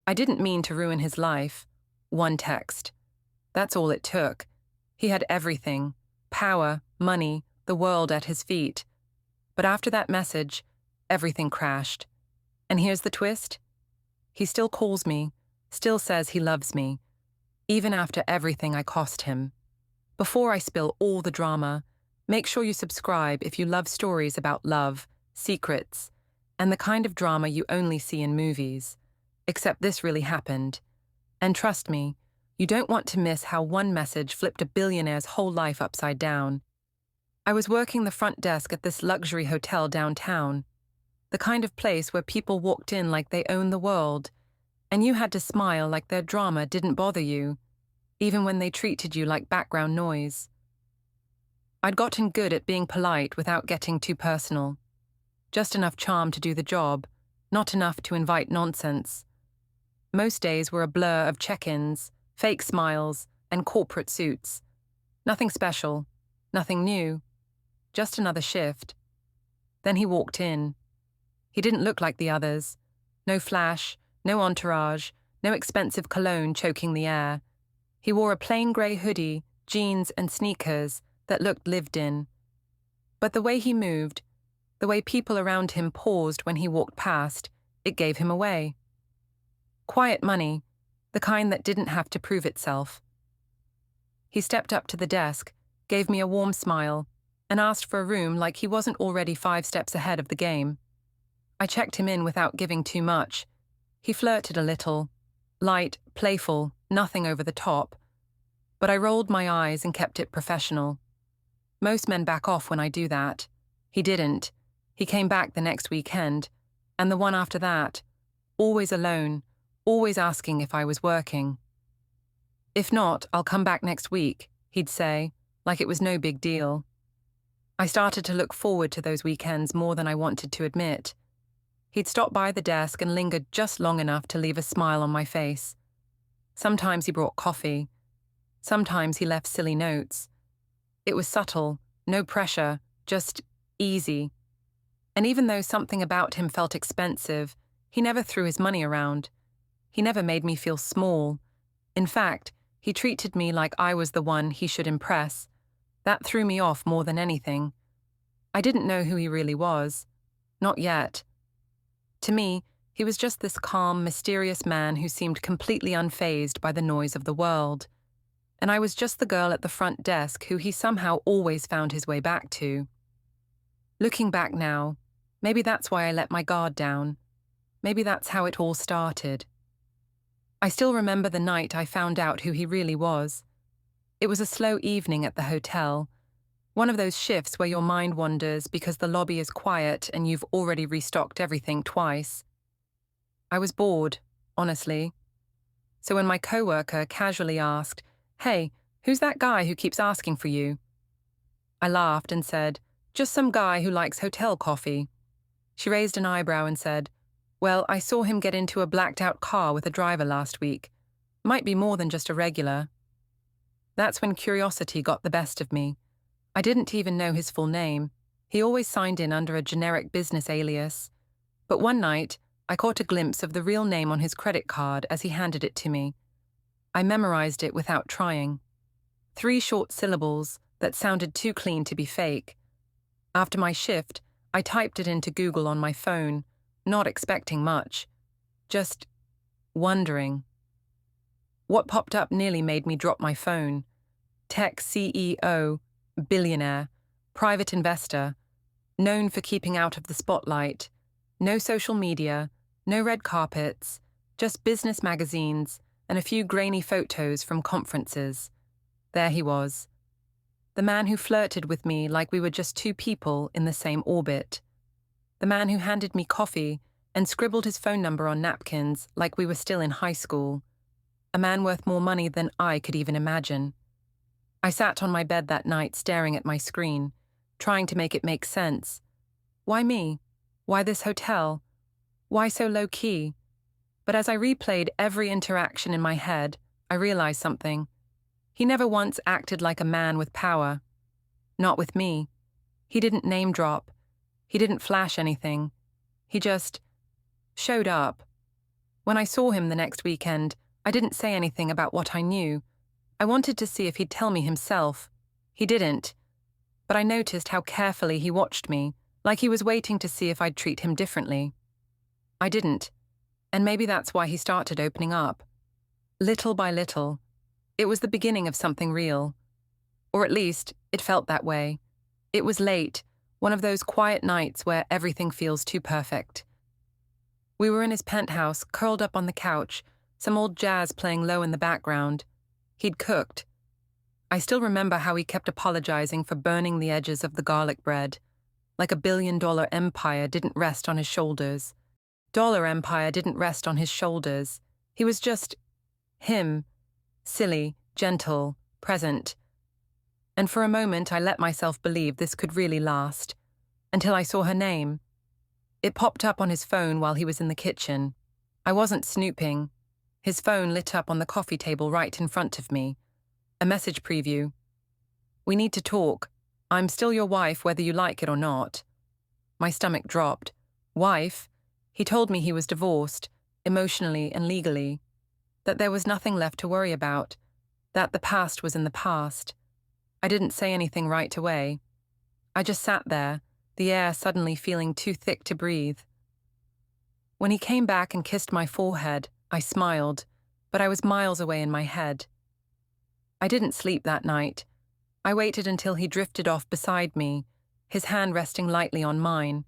I didn't mean to ruin his life. One text. That's all it took. He had everything. Power, money, the world at his feet. But after that message, everything crashed. And here's the twist. He still calls me, still says he loves me, even after everything I cost him. Before I spill all the drama, make sure you subscribe if you love stories about love, secrets, and the kind of drama you only see in movies. Except this really happened. And trust me, you don't want to miss how one message flipped a billionaire's whole life upside down. I was working the front desk at this luxury hotel downtown, the kind of place where people walked in like they owned the world, and you had to smile like their drama didn't bother you, even when they treated you like background noise. I'd gotten good at being polite without getting too personal. Just enough charm to do the job, not enough to invite nonsense. Most days were a blur of check-ins, fake smiles, and corporate suits. Nothing special, nothing new, just another shift. Then he walked in. He didn't look like the others. No flash, no entourage, no expensive cologne choking the air. He wore a plain grey hoodie, jeans, and sneakers that looked lived in. But the way he moved, the way people around him paused when he walked past, it gave him away. Quiet money, the kind that didn't have to prove itself. He stepped up to the desk, gave me a warm smile, and asked for a room like he wasn't already 5 steps ahead of the game. I checked him in without giving too much. He flirted a little, light, playful, nothing over the top. But I rolled my eyes and kept it professional. Most men back off when I do that. He didn't. He came back the next weekend, and the one after that, always alone, always asking if I was working. If not, I'll come back next week, he'd say, like it was no big deal. I started to look forward to those weekends more than I wanted to admit. He'd stop by the desk and lingered just long enough to leave a smile on my face. Sometimes he brought coffee. Sometimes he left silly notes. It was subtle, no pressure, just easy. And even though something about him felt expensive, he never threw his money around. He never made me feel small. In fact, he treated me like I was the one he should impress. That threw me off more than anything. I didn't know who he really was. Not yet. To me, he was just this calm, mysterious man who seemed completely unfazed by the noise of the world. And I was just the girl at the front desk who he somehow always found his way back to. Looking back now, maybe that's why I let my guard down. Maybe that's how it all started. I still remember the night I found out who he really was. It was a slow evening at the hotel, one of those shifts where your mind wanders because the lobby is quiet and you've already restocked everything twice. I was bored, honestly. So when my coworker casually asked, "Hey, who's that guy who keeps asking for you?" I laughed and said, "Just some guy who likes hotel coffee." She raised an eyebrow and said, "Well, I saw him get into a blacked-out car with a driver last week. Might be more than just a regular." That's when curiosity got the best of me. I didn't even know his full name. He always signed in under a generic business alias. But one night, I caught a glimpse of the real name on his credit card as he handed it to me. I memorized it without trying. 3 short syllables that sounded too clean to be fake. After my shift, I typed it into Google on my phone, not expecting much. Just wondering. What popped up nearly made me drop my phone. Tech CEO, billionaire, private investor, known for keeping out of the spotlight, no social media, no red carpets, just business magazines and a few grainy photos from conferences. There he was. The man who flirted with me like we were just 2 people in the same orbit. The man who handed me coffee and scribbled his phone number on napkins like we were still in high school. A man worth more money than I could even imagine. I sat on my bed that night staring at my screen, trying to make it make sense. Why me? Why this hotel? Why so low-key? But as I replayed every interaction in my head, I realized something. He never once acted like a man with power. Not with me. He didn't name drop. He didn't flash anything. He just showed up. When I saw him the next weekend, I didn't say anything about what I knew. I wanted to see if he'd tell me himself. He didn't. But I noticed how carefully he watched me, like he was waiting to see if I'd treat him differently. I didn't. And maybe that's why he started opening up. Little by little. It was the beginning of something real. Or at least, it felt that way. It was late, one of those quiet nights where everything feels too perfect. We were in his penthouse, curled up on the couch, some old jazz playing low in the background. He'd cooked. I still remember how he kept apologizing for burning the edges of the garlic bread, like a billion-dollar empire didn't rest on his shoulders. Dollar empire didn't rest on his shoulders. He was just him, silly, gentle, present. And for a moment I let myself believe this could really last, until I saw her name. It popped up on his phone while he was in the kitchen. I wasn't snooping. His phone lit up on the coffee table right in front of me. A message preview. "We need to talk. I'm still your wife whether you like it or not." My stomach dropped. Wife? He told me he was divorced, emotionally and legally. That there was nothing left to worry about. That the past was in the past. I didn't say anything right away. I just sat there, the air suddenly feeling too thick to breathe. When he came back and kissed my forehead, I smiled, but I was miles away in my head. I didn't sleep that night. I waited until he drifted off beside me, his hand resting lightly on mine,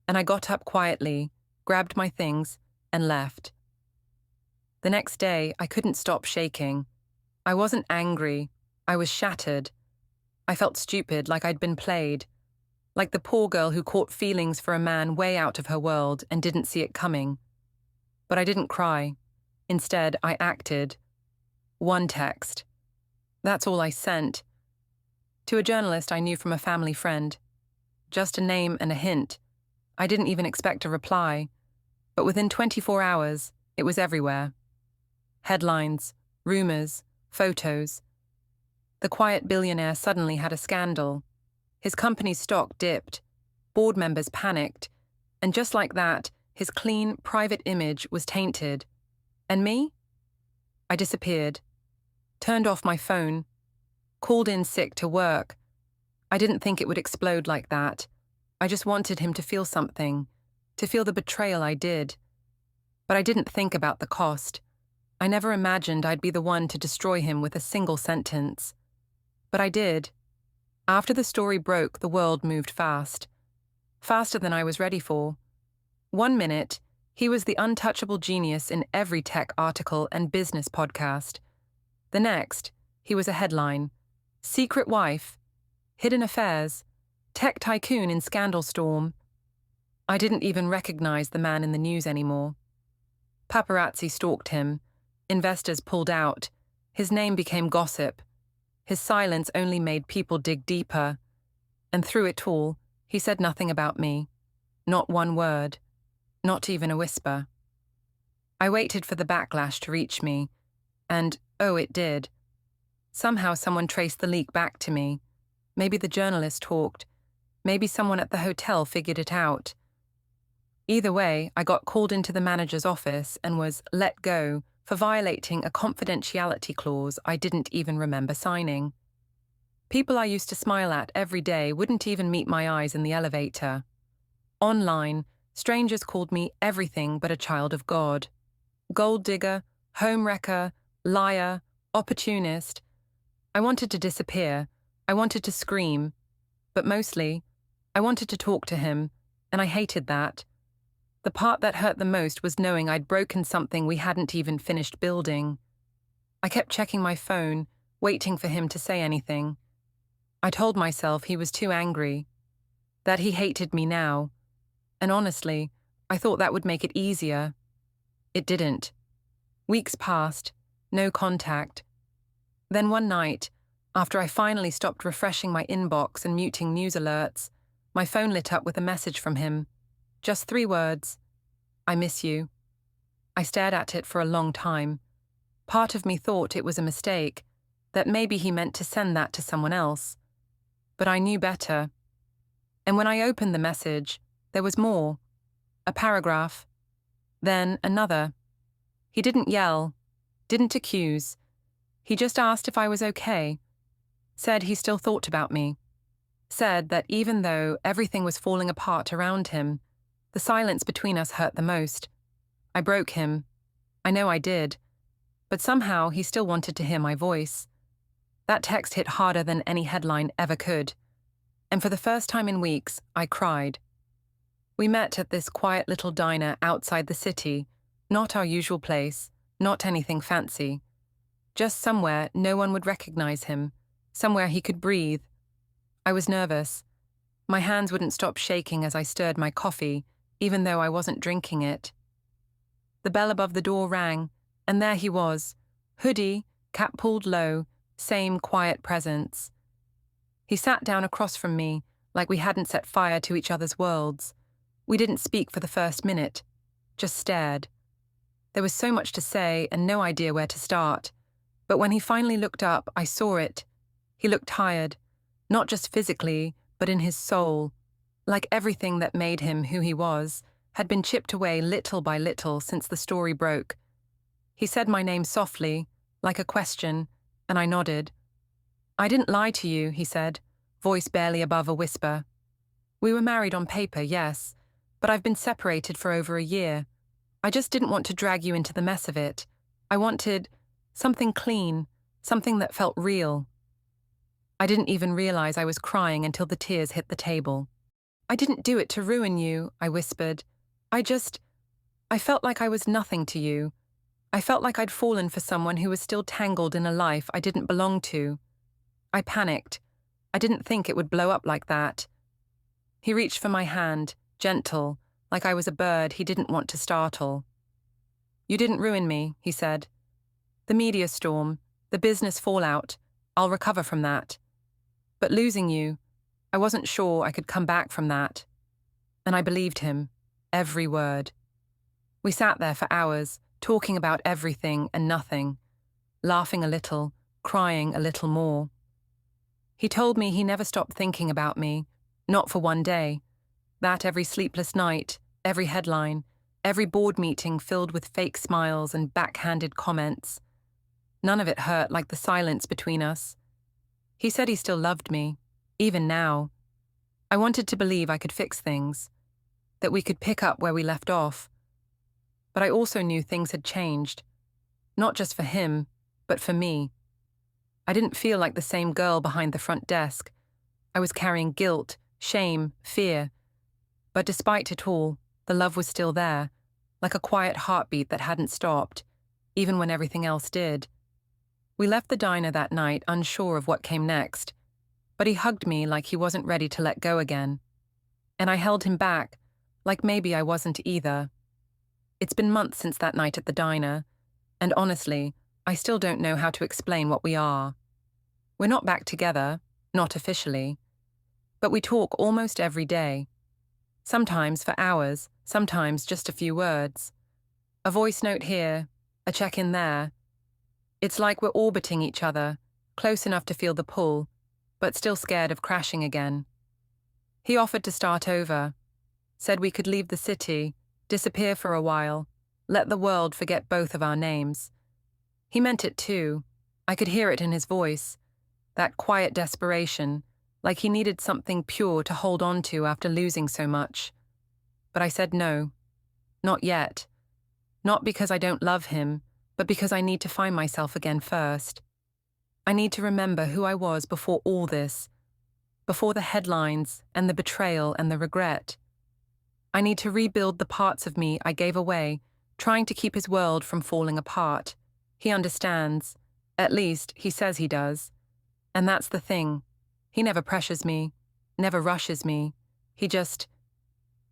and I got up quietly, grabbed my things, and left. The next day, I couldn't stop shaking. I wasn't angry. I was shattered. I felt stupid, like I'd been played. Like the poor girl who caught feelings for a man way out of her world and didn't see it coming. But I didn't cry. Instead, I acted. One text. That's all I sent. To a journalist I knew from a family friend. Just a name and a hint. I didn't even expect a reply. But within 24 hours, it was everywhere. Headlines, rumors, photos. The quiet billionaire suddenly had a scandal. His company's stock dipped. Board members panicked. And just like that, his clean, private image was tainted. And me? I disappeared. Turned off my phone. Called in sick to work. I didn't think it would explode like that. I just wanted him to feel something, to feel the betrayal I did. But I didn't think about the cost. I never imagined I'd be the one to destroy him with a single sentence. But I did. After the story broke, the world moved fast. Faster than I was ready for. 1 minute, he was the untouchable genius in every tech article and business podcast. The next, he was a headline. Secret wife. Hidden affairs. Tech tycoon in scandal storm. I didn't even recognize the man in the news anymore. Paparazzi stalked him. Investors pulled out. His name became gossip. His silence only made people dig deeper. And through it all, he said nothing about me. Not one word. Not even a whisper. I waited for the backlash to reach me. And, oh, it did. Somehow someone traced the leak back to me. Maybe the journalist talked. Maybe someone at the hotel figured it out. Either way, I got called into the manager's office and was let go for violating a confidentiality clause I didn't even remember signing. People I used to smile at every day wouldn't even meet my eyes in the elevator. Online, strangers called me everything but a child of God. Gold digger, home wrecker, liar, opportunist. I wanted to disappear. I wanted to scream. But mostly, I wanted to talk to him, and I hated that. The part that hurt the most was knowing I'd broken something we hadn't even finished building. I kept checking my phone, waiting for him to say anything. I told myself he was too angry, that he hated me now. And honestly, I thought that would make it easier. It didn't. Weeks passed, no contact. Then one night, after I finally stopped refreshing my inbox and muting news alerts, my phone lit up with a message from him. Just 3 words. I miss you. I stared at it for a long time. Part of me thought it was a mistake, that maybe he meant to send that to someone else. But I knew better. And when I opened the message, there was more. A paragraph. Then another. He didn't yell, didn't accuse. He just asked if I was okay, said he still thought about me, said that even though everything was falling apart around him, the silence between us hurt the most. I broke him. I know I did. But somehow he still wanted to hear my voice. That text hit harder than any headline ever could. And for the first time in weeks, I cried. We met at this quiet little diner outside the city, not our usual place, not anything fancy. Just somewhere no one would recognize him, somewhere he could breathe. I was nervous. My hands wouldn't stop shaking as I stirred my coffee, even though I wasn't drinking it. The bell above the door rang, and there he was, hoodie, cap pulled low, same quiet presence. He sat down across from me, like we hadn't set fire to each other's worlds. We didn't speak for the first minute, just stared. There was so much to say and no idea where to start. But when he finally looked up, I saw it. He looked tired, not just physically, but in his soul, like everything that made him who he was had been chipped away little by little since the story broke. He said my name softly, like a question, and I nodded. I didn't lie to you, he said, voice barely above a whisper. We were married on paper, yes, but I've been separated for over a year. I just didn't want to drag you into the mess of it. I wanted something clean, something that felt real. I didn't even realize I was crying until the tears hit the table. I didn't do it to ruin you, I whispered. I felt like I was nothing to you. I felt like I'd fallen for someone who was still tangled in a life I didn't belong to. I panicked. I didn't think it would blow up like that. He reached for my hand, gentle, like I was a bird he didn't want to startle. You didn't ruin me, he said. The media storm, the business fallout, I'll recover from that. But losing you, I wasn't sure I could come back from that. And I believed him, every word. We sat there for hours, talking about everything and nothing, laughing a little, crying a little more. He told me he never stopped thinking about me, not for one day. That every sleepless night, every headline, every board meeting filled with fake smiles and backhanded comments. None of it hurt like the silence between us. He said he still loved me, even now. I wanted to believe I could fix things, that we could pick up where we left off. But I also knew things had changed, not just for him, but for me. I didn't feel like the same girl behind the front desk. I was carrying guilt, shame, fear. But despite it all, the love was still there, like a quiet heartbeat that hadn't stopped, even when everything else did. We left the diner that night unsure of what came next, but he hugged me like he wasn't ready to let go again. And I held him back, like maybe I wasn't either. It's been months since that night at the diner, and honestly, I still don't know how to explain what we are. We're not back together, not officially, but we talk almost every day. Sometimes for hours, sometimes just a few words. A voice note here, a check-in there. It's like we're orbiting each other, close enough to feel the pull, but still scared of crashing again. He offered to start over, said we could leave the city, disappear for a while, let the world forget both of our names. He meant it too. I could hear it in his voice, that quiet desperation, like he needed something pure to hold on to after losing so much. But I said no, not yet. Not because I don't love him, but because I need to find myself again first. I need to remember who I was before all this, before the headlines and the betrayal and the regret. I need to rebuild the parts of me I gave away, trying to keep his world from falling apart. He understands. At least, he says he does. And that's the thing. He never pressures me, never rushes me. He just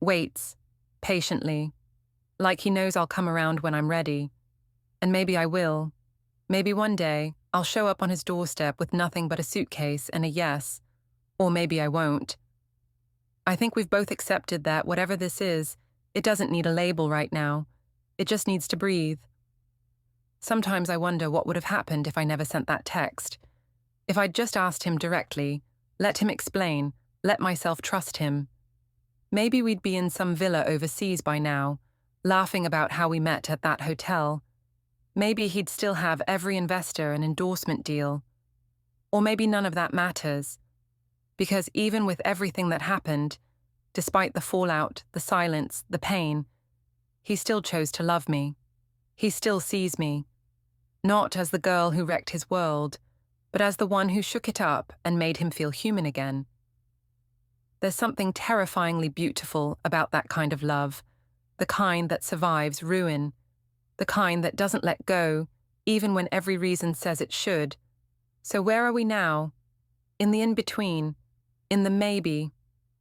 waits, patiently, like he knows I'll come around when I'm ready. And maybe I will. Maybe one day I'll show up on his doorstep with nothing but a suitcase and a yes. Or maybe I won't. I think we've both accepted that whatever this is, it doesn't need a label right now. It just needs to breathe. Sometimes I wonder what would have happened if I never sent that text. If I'd just asked him directly, let him explain, let myself trust him. Maybe we'd be in some villa overseas by now, laughing about how we met at that hotel. Maybe he'd still have every investor and endorsement deal. Or maybe none of that matters. Because even with everything that happened, despite the fallout, the silence, the pain, he still chose to love me. He still sees me. Not as the girl who wrecked his world, but as the one who shook it up and made him feel human again. There's something terrifyingly beautiful about that kind of love, the kind that survives ruin, the kind that doesn't let go, even when every reason says it should. So where are we now? In the in-between, in the maybe,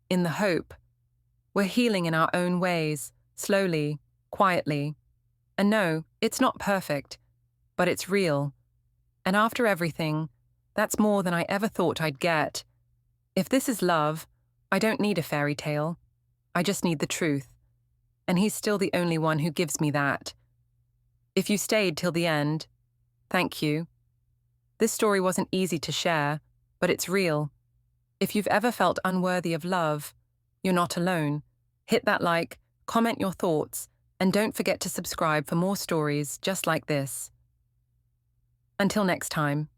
in the hope. We're healing in our own ways, slowly, quietly. And no, it's not perfect, but it's real. And after everything, that's more than I ever thought I'd get. If this is love, I don't need a fairy tale. I just need the truth. And he's still the only one who gives me that. If you stayed till the end, thank you. This story wasn't easy to share, but it's real. If you've ever felt unworthy of love, you're not alone. Hit that like, comment your thoughts, and don't forget to subscribe for more stories just like this. Until next time.